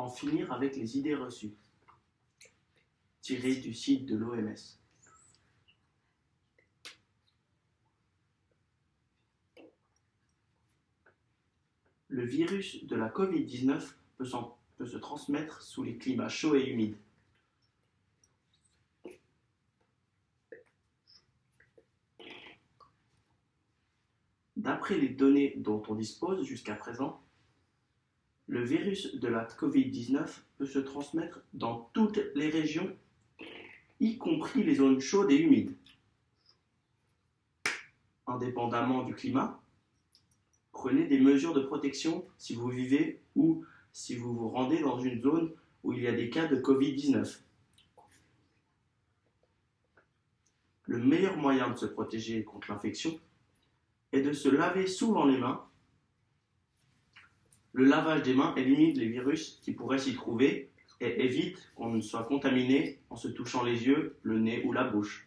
En finir avec les idées reçues. Tiré du site de l'OMS. Le virus de la Covid-19 peut se transmettre sous les climats chauds et humides. D'après les données dont on dispose jusqu'à présent, le virus de la Covid-19 peut se transmettre dans toutes les régions, y compris les zones chaudes et humides. Indépendamment du climat, prenez des mesures de protection si vous vivez ou si vous vous rendez dans une zone où il y a des cas de Covid-19. Le meilleur moyen de se protéger contre l'infection est de se laver souvent les mains. Le lavage des mains élimine les virus qui pourraient s'y trouver et évite qu'on ne soit contaminé en se touchant les yeux, le nez ou la bouche.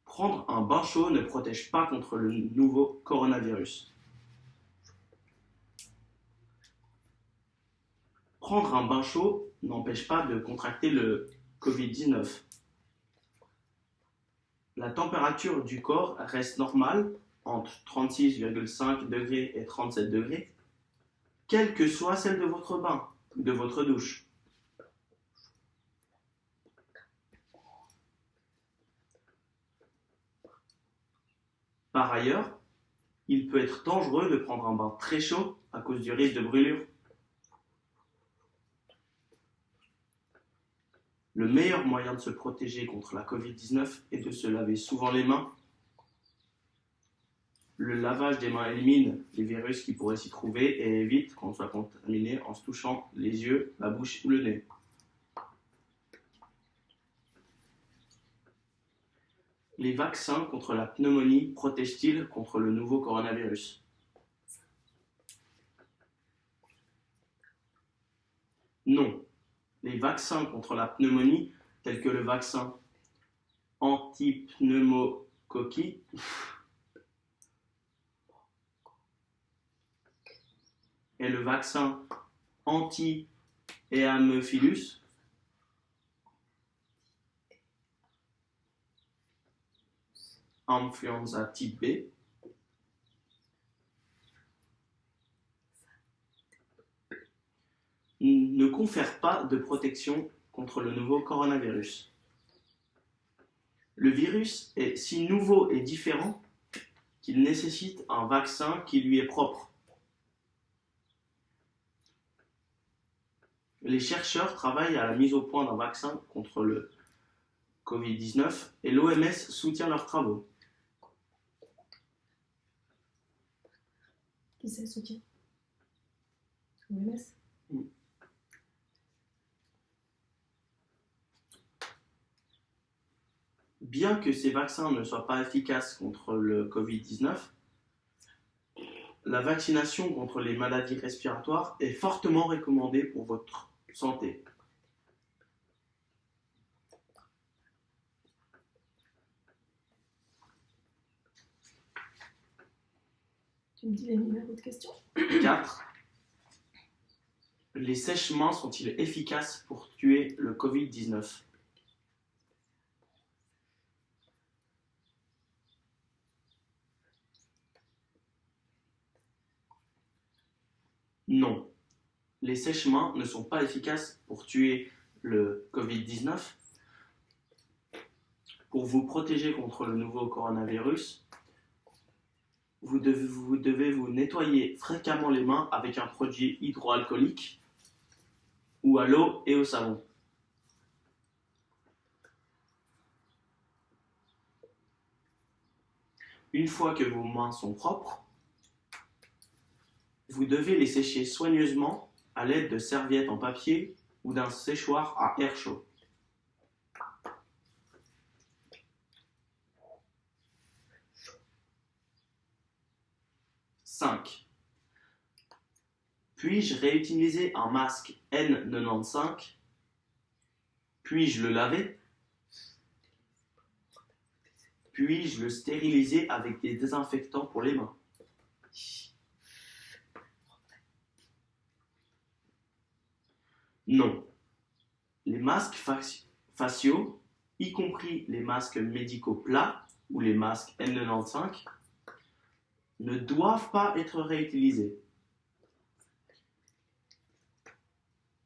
Prendre un bain chaud ne protège pas contre le nouveau coronavirus. Prendre un bain chaud n'empêche pas de contracter le Covid-19. La température du corps reste normale entre 36,5 degrés et 37 degrés, quelle que soit celle de votre bain ou de votre douche. Par ailleurs, il peut être dangereux de prendre un bain très chaud à cause du risque de brûlure. Le meilleur moyen de se protéger contre la Covid-19 est de se laver souvent les mains. Le lavage des mains élimine les virus qui pourraient s'y trouver et évite qu'on soit contaminé en se touchant les yeux, la bouche ou le nez. Les vaccins contre la pneumonie protègent-ils contre le nouveau coronavirus? Non. Les vaccins contre la pneumonie, tels que le vaccin antipneumocoquille et le vaccin anti-Haemophilus, influenza type B, ne confèrent pas de protection contre le nouveau coronavirus. Le virus est si nouveau et différent qu'il nécessite un vaccin qui lui est propre. Les chercheurs travaillent à la mise au point d'un vaccin contre le Covid-19 et l'OMS soutient leurs travaux. Qui c'est le soutien? l'OMS? Bien que ces vaccins ne soient pas efficaces contre le Covid-19, la vaccination contre les maladies respiratoires est fortement recommandée pour votre santé. Tu me dis les numéros de questions? 4. Les sèches-mains sont-ils efficaces pour tuer le Covid-19? Non. Les sèches-mains ne sont pas efficaces pour tuer le Covid-19. Pour vous protéger contre le nouveau coronavirus, vous devez vous nettoyer fréquemment les mains avec un produit hydroalcoolique ou à l'eau et au savon. Une fois que vos mains sont propres, vous devez les sécher soigneusement à l'aide de serviettes en papier ou d'un séchoir à air chaud. Puis-je réutiliser un masque N95? Puis-je le laver? Puis-je le stériliser avec des désinfectants pour les mains? Non. Les masques faciaux, y compris les masques médicaux plats ou les masques N95, ne doivent pas être réutilisés.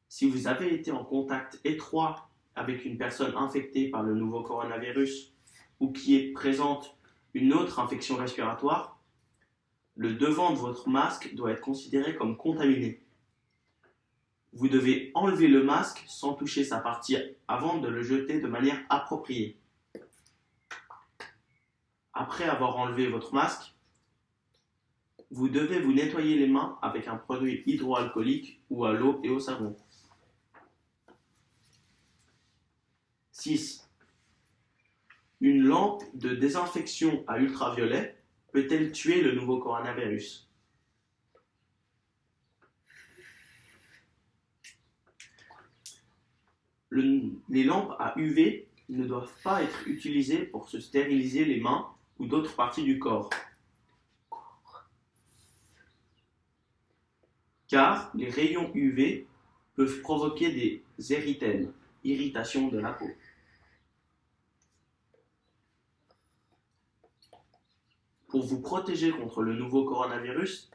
Si vous avez été en contact étroit avec une personne infectée par le nouveau coronavirus ou qui est présente une autre infection respiratoire, le devant de votre masque doit être considéré comme contaminé. Vous devez enlever le masque sans toucher sa partie avant de le jeter de manière appropriée. Après avoir enlevé votre masque, vous devez vous nettoyer les mains avec un produit hydroalcoolique ou à l'eau et au savon. 6. Une lampe de désinfection à ultraviolet peut-elle tuer le nouveau coronavirus? Les lampes à UV ne doivent pas être utilisées pour se stériliser les mains ou d'autres parties du corps, car les rayons UV peuvent provoquer des érythèmes, irritation de la peau. Pour vous protéger contre le nouveau coronavirus,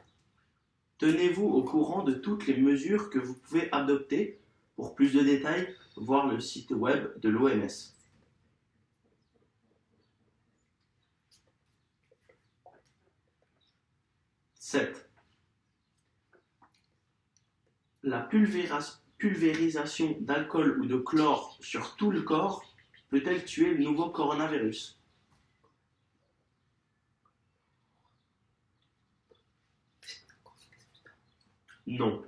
tenez-vous au courant de toutes les mesures que vous pouvez adopter. Pour plus de détails, voir le site web de l'OMS. 7. La pulvérisation d'alcool ou de chlore sur tout le corps peut-elle tuer le nouveau coronavirus? Non.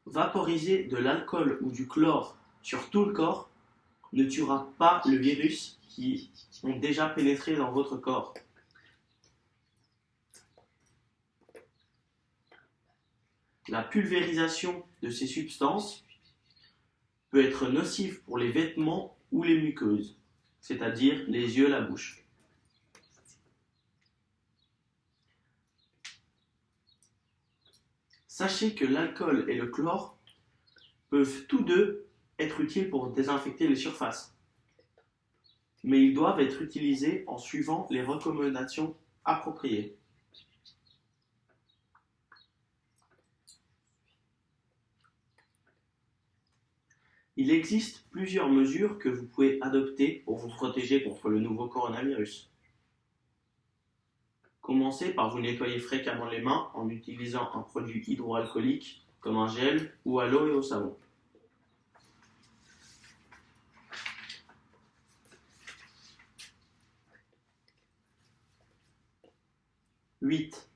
Vaporiser de l'alcool ou du chlore sur tout le corps ne tuera pas le virus qui ont déjà pénétré dans votre corps. La pulvérisation de ces substances peut être nocive pour les vêtements ou les muqueuses, c'est-à-dire les yeux et la bouche. Sachez que l'alcool et le chlore peuvent tous deux être utiles pour désinfecter les surfaces, mais ils doivent être utilisés en suivant les recommandations appropriées. Il existe plusieurs mesures que vous pouvez adopter pour vous protéger contre le nouveau coronavirus. Commencez par vous nettoyer fréquemment les mains en utilisant un produit hydroalcoolique comme un gel ou à l'eau et au savon. « 8.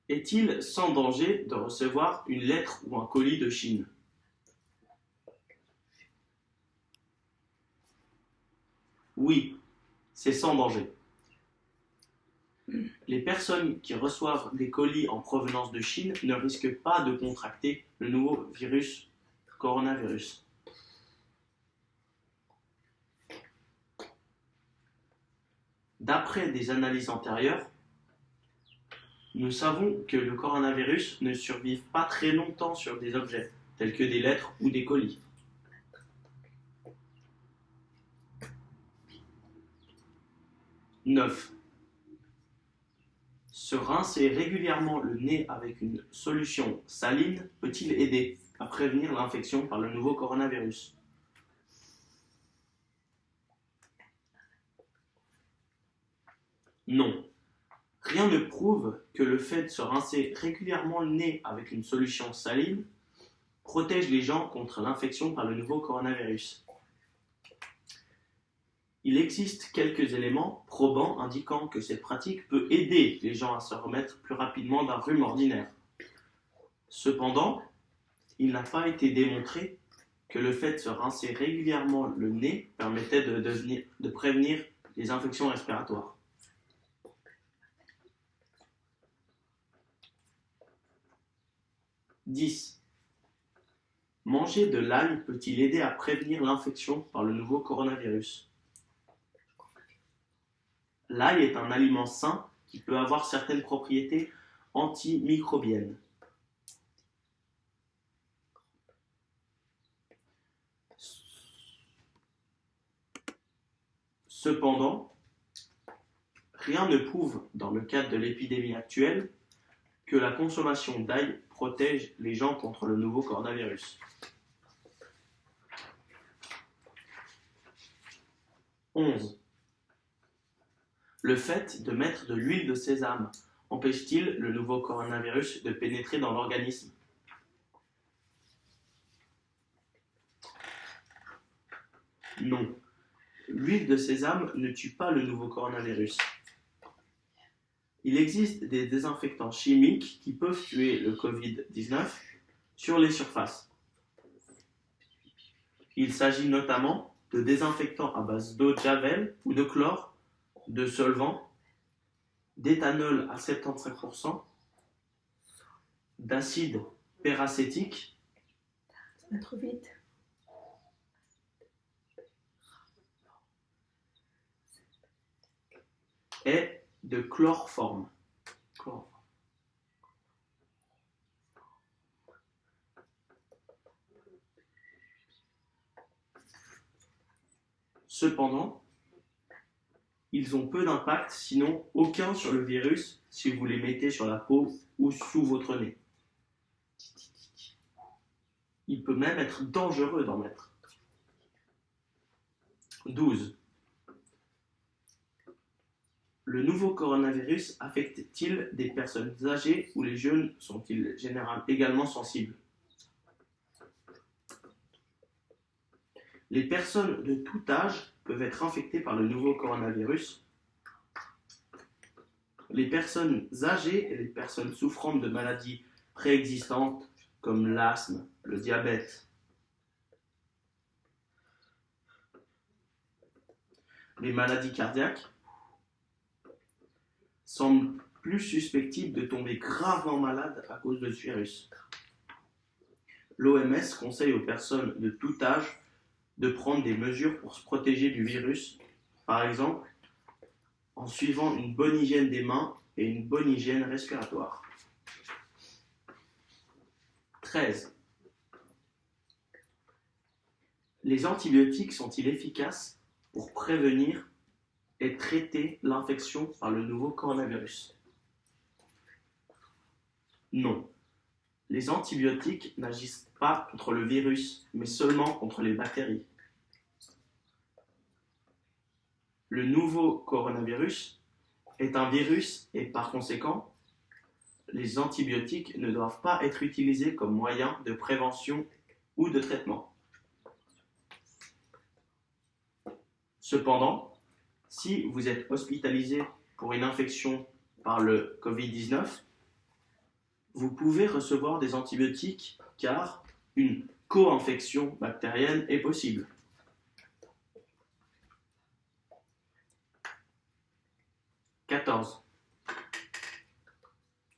Est-il sans danger de recevoir une lettre ou un colis de Chine? Oui, c'est sans danger. Les personnes qui reçoivent des colis en provenance de Chine ne risquent pas de contracter le nouveau coronavirus. D'après des analyses antérieures, nous savons que le coronavirus ne survit pas très longtemps sur des objets, tels que des lettres ou des colis. « 9. Se rincer régulièrement le nez avec une solution saline peut-il aider à prévenir l'infection par le nouveau coronavirus? Non. Rien ne prouve que le fait de se rincer régulièrement le nez avec une solution saline protège les gens contre l'infection par le nouveau coronavirus. Il existe quelques éléments probants indiquant que cette pratique peut aider les gens à se remettre plus rapidement d'un rhume ordinaire. Cependant, il n'a pas été démontré que le fait de se rincer régulièrement le nez permettait de prévenir les infections respiratoires. 10. Manger de l'ail peut-il aider à prévenir l'infection par le nouveau coronavirus? L'ail est un aliment sain qui peut avoir certaines propriétés antimicrobiennes. Cependant, rien ne prouve, dans le cadre de l'épidémie actuelle, que la consommation d'ail protège les gens contre le nouveau coronavirus. 11. Le fait de mettre de l'huile de sésame empêche-t-il le nouveau coronavirus de pénétrer dans l'organisme? Non. L'huile de sésame ne tue pas le nouveau coronavirus. Il existe des désinfectants chimiques qui peuvent tuer le Covid-19 sur les surfaces. Il s'agit notamment de désinfectants à base d'eau de javel ou de chlore, de solvant, d'éthanol à 75%, d'acide peracétique Ça va trop vite. et de chloroforme. Cependant, ils ont peu d'impact, sinon aucun sur le virus si vous les mettez sur la peau ou sous votre nez. Il peut même être dangereux d'en mettre. 12. Le nouveau coronavirus affecte-t-il des personnes âgées ou les jeunes sont-ils généralement également sensibles? Les personnes de tout âge peuvent être infectées par le nouveau coronavirus. Les personnes âgées et les personnes souffrant de maladies préexistantes comme l'asthme, le diabète, les maladies cardiaques semblent plus susceptibles de tomber gravement malades à cause de ce virus. L'OMS conseille aux personnes de tout âge de prendre des mesures pour se protéger du virus, par exemple en suivant une bonne hygiène des mains et une bonne hygiène respiratoire. 13. Les antibiotiques sont-ils efficaces pour prévenir et traiter l'infection par le nouveau coronavirus? Non. Les antibiotiques n'agissent pas contre le virus, mais seulement contre les bactéries. Le nouveau coronavirus est un virus et par conséquent, les antibiotiques ne doivent pas être utilisés comme moyen de prévention ou de traitement. Cependant, si vous êtes hospitalisé pour une infection par le Covid-19, vous pouvez recevoir des antibiotiques car une co-infection bactérienne est possible. 14.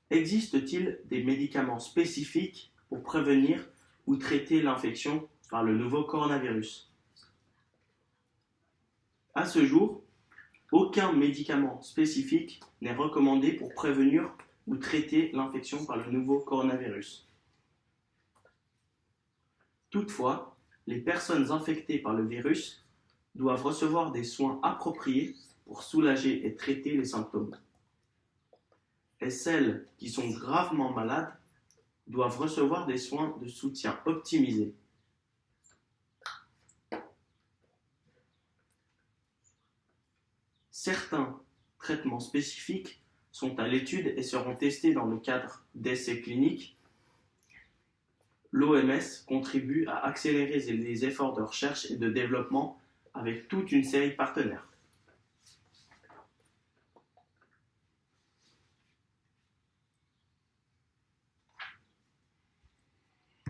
Existe-t-il des médicaments spécifiques pour prévenir ou traiter l'infection par le nouveau coronavirus? À ce jour, aucun médicament spécifique n'est recommandé pour prévenir ou traiter l'infection par le nouveau coronavirus. Toutefois, les personnes infectées par le virus doivent recevoir des soins appropriés pour soulager et traiter les symptômes. Et celles qui sont gravement malades doivent recevoir des soins de soutien optimisés. Certains traitements spécifiques sont à l'étude et seront testés dans le cadre d'essais cliniques. L'OMS contribue à accélérer les efforts de recherche et de développement avec toute une série de partenaires.